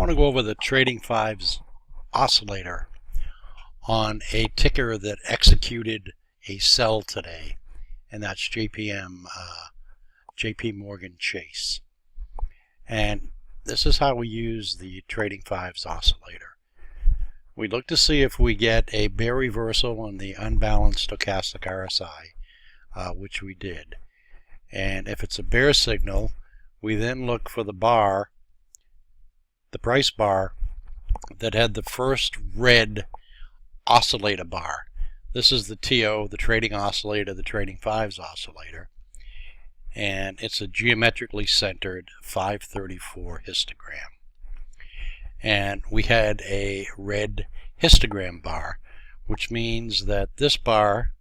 want to go over the Trading Fives oscillator on a ticker that executed a sell today, and that's JP Morgan Chase. And this is how we use the Trading Fives oscillator. We look to see if we get a bear reversal on the unbalanced stochastic RSI, which we did. And if it's a bear signal, we then look for the bar, the price bar, that had the first red oscillator bar. This is the TO, the trading oscillator, the Trading Fives oscillator. And it's a geometrically centered 534 histogram. And we had a red histogram bar, which means that this bar,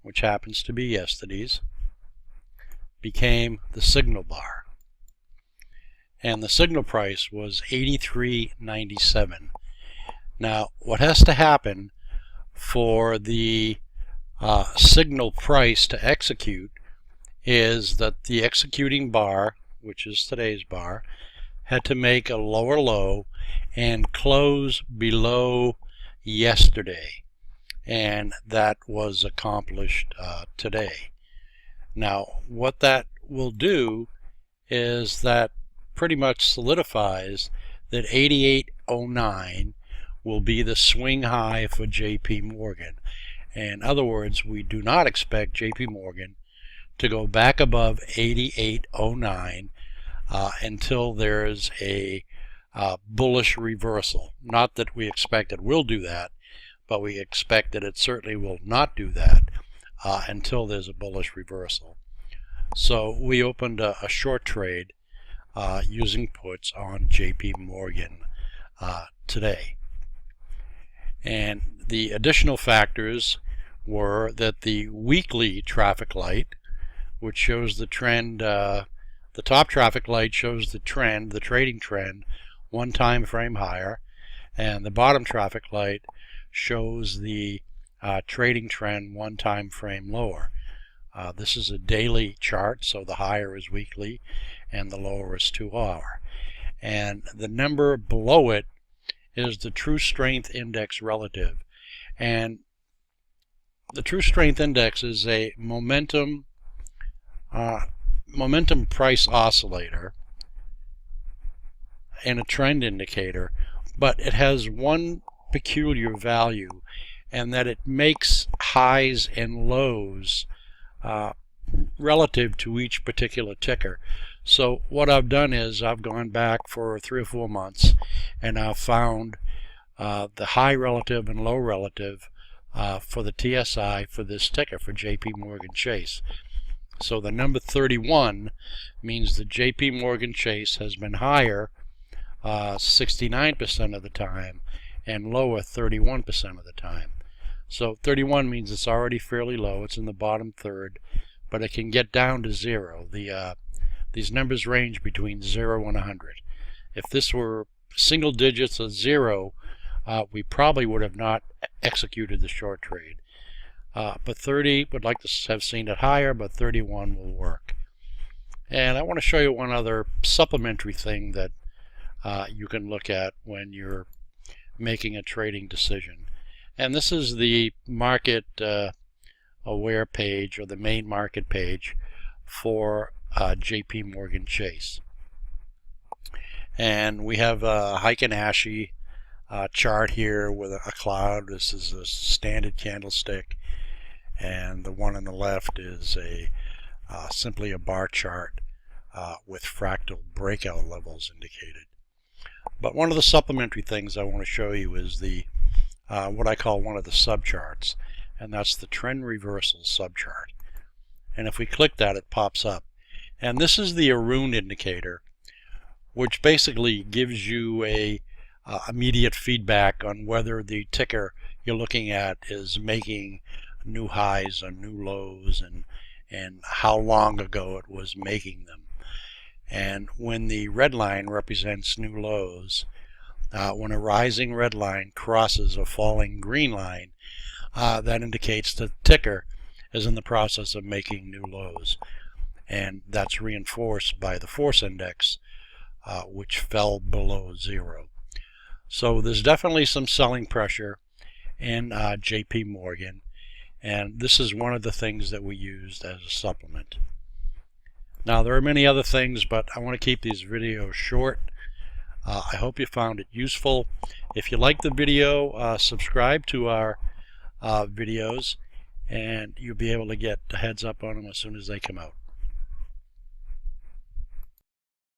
which happens to be yesterday's, became the signal bar. And the signal price was $83.97. Now, what has to happen for the signal price to execute is that the executing bar, which is today's bar, had to make a lower low and close below yesterday. And that was accomplished today. Now, what that will do is that pretty much solidifies that 88.09 will be the swing high for JP Morgan. In other words, we do not expect JP Morgan to go back above 88.09 until there's a bullish reversal. Not that we expect it will do that, but we expect that it certainly will not do that until there's a bullish reversal. So we opened a short trade using puts on JP Morgan today. And the additional factors were that the weekly traffic light, which shows the trend, the top traffic light shows the trend, the trading trend, one time frame higher, and the bottom traffic light shows the trading trend one time frame lower. This is a daily chart, so the higher is weekly and the lower is 2 hour. And the number below it is the true strength index relative. And the true strength index is a momentum price oscillator and a trend indicator, but it has one peculiar value, and that it makes highs and lows relative to each particular ticker. So what I've done is I've gone back for 3 or 4 months and I've found the high relative and low relative for the TSI for this ticker, for JP Morgan Chase. So the number 31 means that JP Morgan Chase has been higher 69% of the time and lower 31% of the time. So 31 means it's already fairly low, it's in the bottom third, but it can get down to 0. These numbers range between 0 and 100. If this were single digits of 0, we probably would have not executed the short trade. But 30 would like to have seen it higher, but 31 will work. And I want to show you one other supplementary thing that you can look at when you're making a trading decision. And this is the market aware page, or the main market page for JP Morgan Chase. And we have a Heiken Ashi chart here with a cloud. This is a standard candlestick, and the one on the left is simply a bar chart with fractal breakout levels indicated. But one of the supplementary things I want to show you is the what I call one of the subcharts, and that's the trend reversal subchart. And if we click that, it pops up. And this is the Arun indicator, which basically gives you a immediate feedback on whether the ticker you're looking at is making new highs or new lows, and how long ago it was making them. And when the red line represents new lows, when a rising red line crosses a falling green line, that indicates that the ticker is in the process of making new lows. And that's reinforced by the force index, which fell below 0. So there's definitely some selling pressure in JP Morgan, and this is one of the things that we used as a supplement. Now there are many other things, but I want to keep these videos short. I hope you found it useful. If you like the video, subscribe to our videos, and you'll be able to get a heads up on them as soon as they come out.